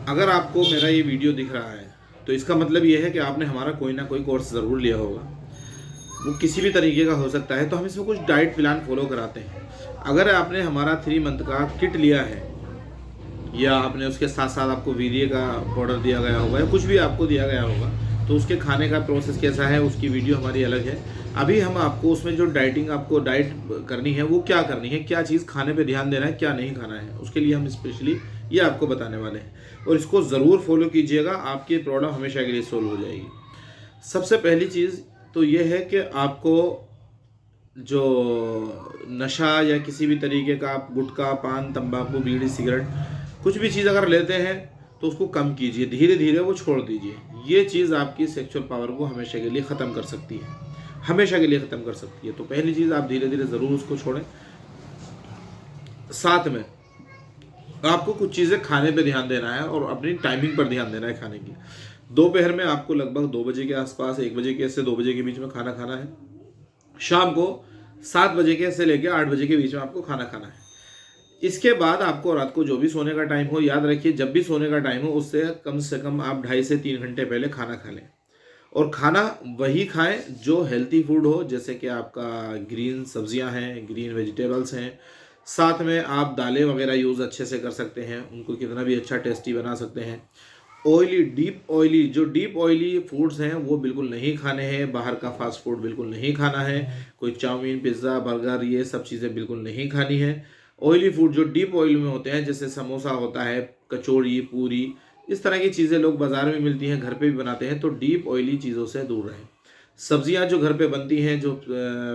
अगर आपको मेरा ये वीडियो दिख रहा है तो इसका मतलब ये है कि आपने हमारा कोई ना कोई कोर्स ज़रूर लिया होगा। वो किसी भी तरीके का हो सकता है। तो हम इसमें कुछ डाइट प्लान फॉलो कराते हैं। अगर आपने हमारा 3 मंथ का किट लिया है या आपने उसके साथ साथ आपको वीर्य का पाउडर दिया गया होगा या कुछ भी आपको दिया गया होगा, तो उसके खाने का प्रोसेस कैसा है उसकी वीडियो हमारी अलग है। अभी हम आपको उसमें जो डाइटिंग आपको डाइट करनी है वो क्या करनी है, क्या चीज़ खाने पे ध्यान देना है, क्या नहीं खाना है, उसके लिए हम स्पेशली ये आपको बताने वाले हैं। और इसको ज़रूर फॉलो कीजिएगा, आपकी प्रॉब्लम हमेशा के लिए सोल्व हो जाएगी। सबसे पहली चीज़ तो ये है कि आपको जो नशा या किसी भी तरीके का आप गुटखा, पान, तंबाकू, बीड़ी, सिगरेट कुछ भी चीज़ अगर लेते हैं तो उसको कम कीजिए, धीरे धीरे वो छोड़ दीजिए। ये चीज़ आपकी सेक्सुअल पावर को हमेशा के लिए ख़त्म कर सकती है, हमेशा के लिए ख़त्म कर सकती है। तो पहली चीज़ आप धीरे धीरे ज़रूर उसको छोड़ें। साथ में आपको कुछ चीज़ें खाने पे ध्यान देना है और अपनी टाइमिंग पर ध्यान देना है खाने की। दोपहर में आपको लगभग 2 बजे के आसपास, 1 बजे के से 2 बजे के बीच में खाना खाना है। शाम को 7 बजे के से लेकर 8 बजे के बीच में आपको खाना खाना है। इसके बाद आपको रात को जो भी सोने का टाइम हो, याद रखिए जब भी सोने का टाइम हो उससे कम आप 2.5 से 3 घंटे पहले खाना खा लें। और खाना वही खाएं जो हेल्थी फूड हो, जैसे कि आपका ग्रीन सब्जियां हैं, ग्रीन वेजिटेबल्स हैं। साथ में आप दालें वगैरह यूज़ अच्छे से कर सकते हैं, उनको कितना भी अच्छा टेस्टी बना सकते हैं। ऑयली, डीप ऑयली फूड्स हैं वो बिल्कुल नहीं खाने हैं। बाहर का फास्ट फूड बिल्कुल नहीं खाना है। कोई चाउमीन, पिज़्ज़ा, बर्गर, ये सब चीज़ें बिल्कुल नहीं खानी है। ऑयली फूड जो डीप ऑयल में होते हैं, जैसे समोसा होता है, कचौड़ी, पूरी, इस तरह की चीज़ें लोग बाज़ार में मिलती हैं, घर पे भी बनाते हैं, तो डीप ऑयली चीज़ों से दूर रहें। सब्जियां जो घर पे बनती हैं, जो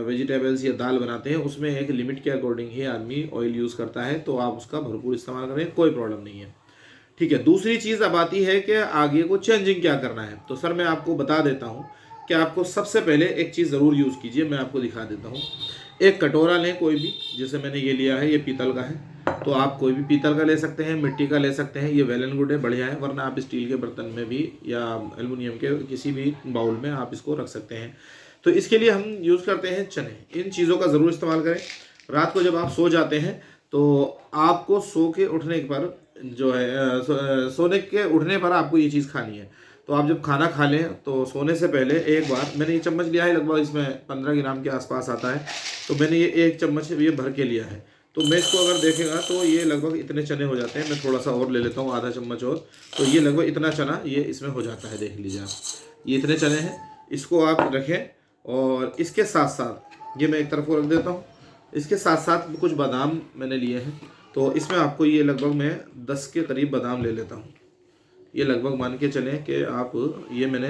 वेजिटेबल्स या दाल बनाते हैं, उसमें एक लिमिट के अकॉर्डिंग ही आदमी ऑयल यूज़ करता है, तो आप उसका भरपूर इस्तेमाल करें, कोई प्रॉब्लम नहीं है। ठीक है। दूसरी चीज़ अब आती है कि आगे को चेंजिंग क्या करना है। तो सर मैं आपको बता देता हूँ कि आपको सबसे पहले एक चीज़ ज़रूर यूज़ कीजिए, मैं आपको दिखा देता हूँ। एक कटोरा लें कोई भी, जैसे मैंने ये लिया है, ये पीतल का है, तो आप कोई भी पीतल का ले सकते हैं, मिट्टी का ले सकते हैं, ये वेल एंड गुड है, बढ़िया है। वरना आप स्टील के बर्तन में भी या एल्युमिनियम के किसी भी बाउल में आप इसको रख सकते हैं। तो इसके लिए हम यूज़ करते हैं चने। इन चीज़ों का ज़रूर इस्तेमाल करें। रात को जब आप सो जाते हैं तो आपको सो के उठने पर जो है सोने के उठने पर आपको ये चीज़ खानी है। तो आप जब खाना खा लें तो सोने से पहले एक बार, मैंने ये चम्मच लिया है, लगभग इसमें 15 ग्राम के आसपास आता है, तो मैंने ये 1 चम्मच ये भर के लिया है। तो मैं इसको अगर देखेगा तो ये लगभग इतने चने हो जाते हैं। मैं थोड़ा सा और ले लेता हूँ, आधा चम्मच और, तो ये लगभग इतना चना ये इसमें हो जाता है। देख लीजिए आप, ये इतने चने हैं। इसको आप रखें और इसके साथ साथ ये मैं एक तरफ को रख देता हूँ। इसके साथ साथ कुछ बादाम मैंने लिए हैं, तो इसमें आपको ये लगभग मैं 10 के करीब बादाम ले लेता हूँ। ये लगभग मान के चलें कि आप, ये मैंने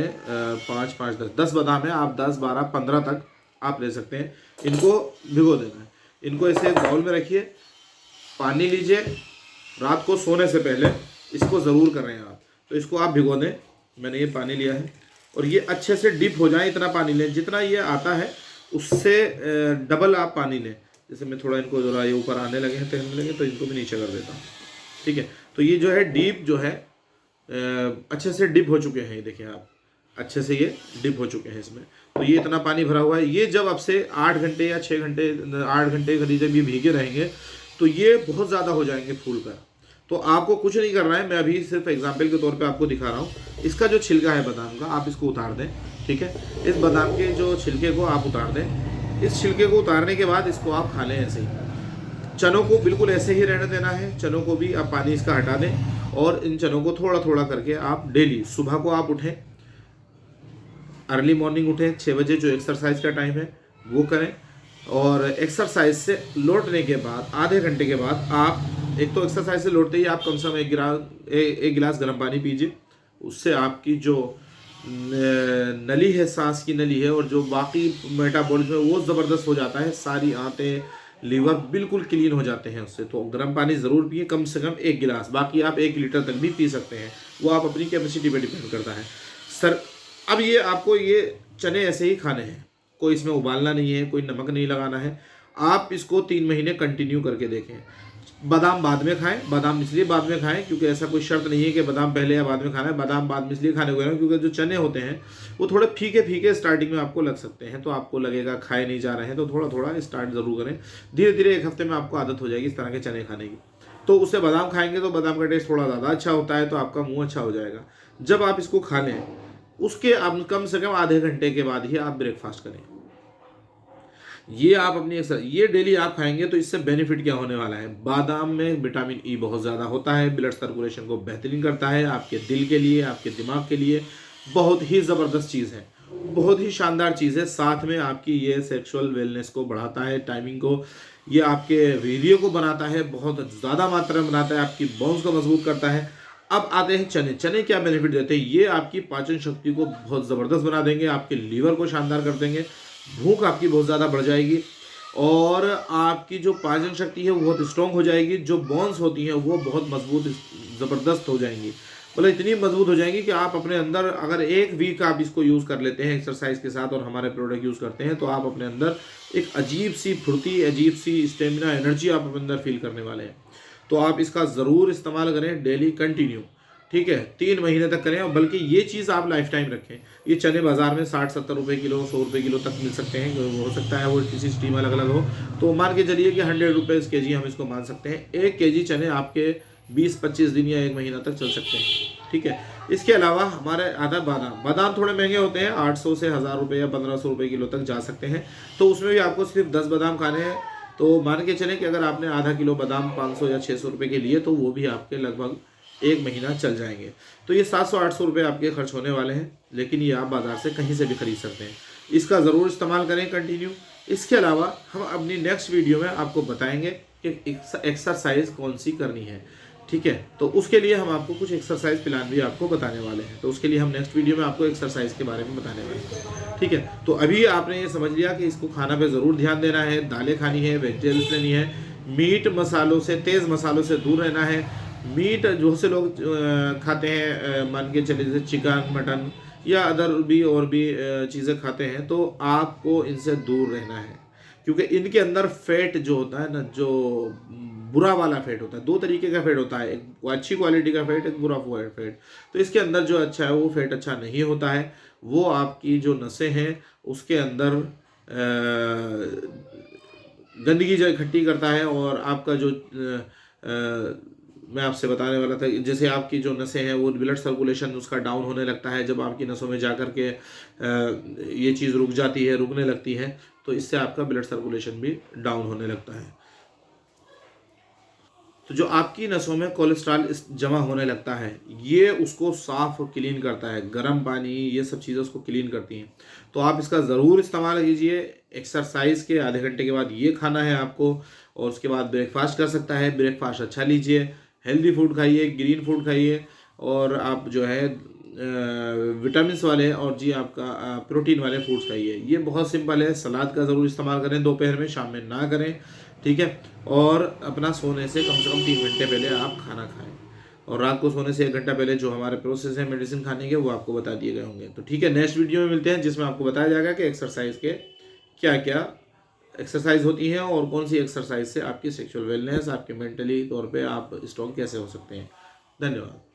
5 5 10 बादाम है, आप 10 12 15 तक आप ले सकते हैं। इनको भिगो देना है। इनको ऐसे एक बाउल में रखिए, पानी लीजिए। रात को सोने से पहले इसको ज़रूर करें आप। तो इसको आप भिगो दें। मैंने ये पानी लिया है और ये अच्छे से डिप हो जाए, इतना पानी लें जितना ये आता है उससे डबल आप पानी लें। जैसे मैं थोड़ा इनको ज़रा ये ऊपर आने लगे हैं, तैरने लगे, तो इनको भी नीचे कर देता हूँ। ठीक है। तो ये जो है डीप जो है अच्छे से डिप हो चुके हैं। ये देखिए आप, अच्छे से ये डिप हो चुके हैं इसमें। तो ये इतना पानी भरा हुआ है। ये जब अब से 8 घंटे या 6 घंटे, 8 घंटे करीब जब ये भीगे रहेंगे तो ये बहुत ज़्यादा हो जाएंगे फूल कर। तो आपको कुछ नहीं करना है, मैं अभी सिर्फ एग्जाम्पल के तौर पे आपको दिखा रहा हूँ। इसका जो छिलका है बादाम का, आप इसको उतार दें। ठीक है। इस बादाम के जो छिलके को आप उतार दें। इस छिलके को उतारने के बाद इसको आप खा लें ऐसे ही। चनों को बिल्कुल ऐसे ही रहने देना है। चनों को भी आप पानी इसका हटा दें और इन चनों को थोड़ा थोड़ा करके आप डेली सुबह को आप उठें, अर्ली मॉर्निंग उठें 6 बजे, जो एक्सरसाइज का टाइम है वो करें। और एक्सरसाइज से लौटने के बाद आधे घंटे के बाद आप, एक तो एक्सरसाइज से लौटते ही आप कम से कम एक गिलास गर्म पानी पीजिए। उससे आपकी जो नली है, सांस की नली है, और जो बाकी मेटाबॉलिज्म है वो ज़बरदस्त हो जाता है। सारी आंतें, लीवर बिल्कुल क्लीन हो जाते हैं उससे। तो गर्म पानी ज़रूर पिए, कम से कम 1 गिलास। बाकी आप 1 लीटर तक भी पी सकते हैं, वो आप अपनी कैपेसिटी पर डिपेंड करता है सर। अब ये आपको ये चने ऐसे ही खाने हैं, कोई इसमें उबालना नहीं है, कोई नमक नहीं लगाना है। आप इसको 3 महीने कंटिन्यू करके देखें। बादाम बाद में खाएं। बादाम इसलिए बाद में खाएं क्योंकि ऐसा कोई शर्त नहीं है कि बादाम पहले या बाद में खाना है। बादाम बाद में इसलिए खाने को है क्योंकि जो चने होते हैं वो थोड़े फीके फीके स्टार्टिंग में आपको लग सकते हैं, तो आपको लगेगा खाए नहीं जा रहे हैं, तो थोड़ा थोड़ा स्टार्ट ज़रूर करें। धीरे धीरे 1 हफ्ते में आपको आदत हो जाएगी इस तरह के चने खाने की। तो उससे बादाम खाएंगे तो बादाम का टेस्ट थोड़ा ज़्यादा अच्छा होता है, तो आपका मुंह अच्छा हो जाएगा। जब आप इसको खा लें उसके आप कम से कम आधे घंटे के बाद ही आप ब्रेकफास्ट करें। ये आप अपनी ये डेली आप खाएंगे तो इससे बेनिफिट क्या होने वाला है, बादाम में विटामिन ई बहुत ज़्यादा होता है, ब्लड सर्कुलेशन को बेहतरीन करता है, आपके दिल के लिए, आपके दिमाग के लिए बहुत ही ज़बरदस्त चीज़ है, बहुत ही शानदार चीज़ है। साथ में आपकी ये सेक्सुअल वेलनेस को बढ़ाता है, टाइमिंग को, ये आपके वीर्य को बनाता है, बहुत ज़्यादा मात्रा में बनाता है, आपकी बोन्स को मजबूत करता है। अब आते हैं चने। चने क्या बेनिफिट देते हैं, ये आपकी पाचन शक्ति को बहुत ज़बरदस्त बना देंगे, आपके लीवर को शानदार कर देंगे, भूख आपकी बहुत ज़्यादा बढ़ जाएगी और आपकी जो पाचन शक्ति है वो बहुत स्ट्रॉन्ग हो जाएगी, जो बोन्स होती हैं वो बहुत मजबूत ज़बरदस्त हो जाएंगी, मतलब इतनी मजबूत हो जाएंगी कि आप अपने अंदर अगर एक वीक आप इसको यूज़ कर लेते हैं एक्सरसाइज के साथ और हमारे प्रोडक्ट यूज़ करते हैं तो आप अपने अंदर एक अजीब सी फुर्ती, अजीब सी स्टेमिना, एनर्जी आप अपने अंदर फील करने वाले हैं। तो आप इसका ज़रूर इस्तेमाल करें डेली कंटिन्यू, ठीक है, 3 महीने तक करें। और बल्कि ये चीज़ आप लाइफ टाइम रखें। ये चने बाज़ार में 60-70 रुपये किलो, 100 रुपये किलो तक मिल सकते हैं, हो सकता है वो किसी स्ट्रीम अलग अलग हो, तो मान के चलिए कि 100 रुपीज़ केजी हम इसको मान सकते हैं। 1 केजी चने आपके 20-25 दिन या 1 महीना तक चल सकते हैं, ठीक है। इसके अलावा हमारे आधा बादाम थोड़े महंगे होते हैं, 800 से 1000 रुपये या 1500 रुपये किलो तक जा सकते हैं, तो उसमें भी आपको सिर्फ 10 बादाम खाने हैं। तो मान के चलें कि अगर आपने आधा किलो बादाम 500 या 600 रुपये के लिए, तो वो भी आपके लगभग 1 महीना चल जाएंगे। तो ये 700-800 रुपये आपके खर्च होने वाले हैं, लेकिन ये आप बाज़ार से कहीं से भी खरीद सकते हैं। इसका ज़रूर इस्तेमाल करें कंटिन्यू। इसके अलावा हम अपनी नेक्स्ट वीडियो में आपको बताएंगे कि एक्सरसाइज कौन सी करनी है, ठीक है। तो उसके लिए हम आपको कुछ एक्सरसाइज प्लान भी आपको बताने वाले हैं, तो उसके लिए हम नेक्स्ट वीडियो में आपको एक्सरसाइज के बारे में बताने वाले हैं, ठीक है। तो अभी आपने ये समझ लिया कि इसको खाना पे ज़रूर ध्यान देना है, दालें खानी है, वेजिटेबल्स लेनी है, मीट मसालों से, तेज़ मसालों से दूर रहना है। मीट जो से लोग खाते हैं, मान के चले जैसे चिकन, मटन या अदर भी और भी चीज़ें खाते हैं, तो आपको इनसे दूर रहना है, क्योंकि इनके अंदर फैट जो होता है ना, जो बुरा वाला फैट होता है, 2 तरीके का फैट होता है, एक अच्छी क्वालिटी का फैट, एक बुरा फैट। तो इसके अंदर जो अच्छा है वो फैट अच्छा नहीं होता है, वो आपकी जो नसें हैं उसके अंदर गंदगी जो इकट्ठी करता है, और आपका जो मैं आपसे बताने वाला था, जैसे आपकी जो नसें हैं वो ब्लड सर्कुलेशन उसका डाउन होने लगता है, जब आपकी नसों में जा कर के ये चीज़ रुक जाती है, रुकने लगती है, तो इससे आपका ब्लड सर्कुलेशन भी डाउन होने लगता है। तो जो आपकी नसों में कोलेस्ट्रॉल जमा होने लगता है, ये उसको साफ क्लीन करता है, गर्म पानी, ये सब चीज़ें उसको क्लीन करती हैं। तो आप इसका ज़रूर इस्तेमाल कीजिए। एक्सरसाइज के आधे घंटे के बाद ये खाना है आपको, और उसके बाद ब्रेकफास्ट कर सकता है। ब्रेकफास्ट अच्छा लीजिए, हेल्दी फूड खाइए, ग्रीन फूड खाइए, और आप जो है विटामिन्स वाले और जी आपका प्रोटीन वाले फूड्स खाइए। ये बहुत सिंपल है। सलाद का ज़रूर इस्तेमाल करें दोपहर में, शाम में ना करें, ठीक है। और अपना सोने से कम 3 घंटे पहले आप खाना खाएं, और रात को सोने से 1 घंटा पहले जो हमारे प्रोसेस है मेडिसिन खाने के, वो आपको बता दिए गए होंगे। तो ठीक है, नेक्स्ट वीडियो में मिलते हैं, जिसमें आपको बताया जाएगा कि एक्सरसाइज के क्या क्या एक्सरसाइज होती हैं और कौन सी एक्सरसाइज से आपकी सेक्सुअल वेलनेस, आपके मेंटली तौर पे आप स्ट्रॉन्ग कैसे हो सकते हैं। धन्यवाद।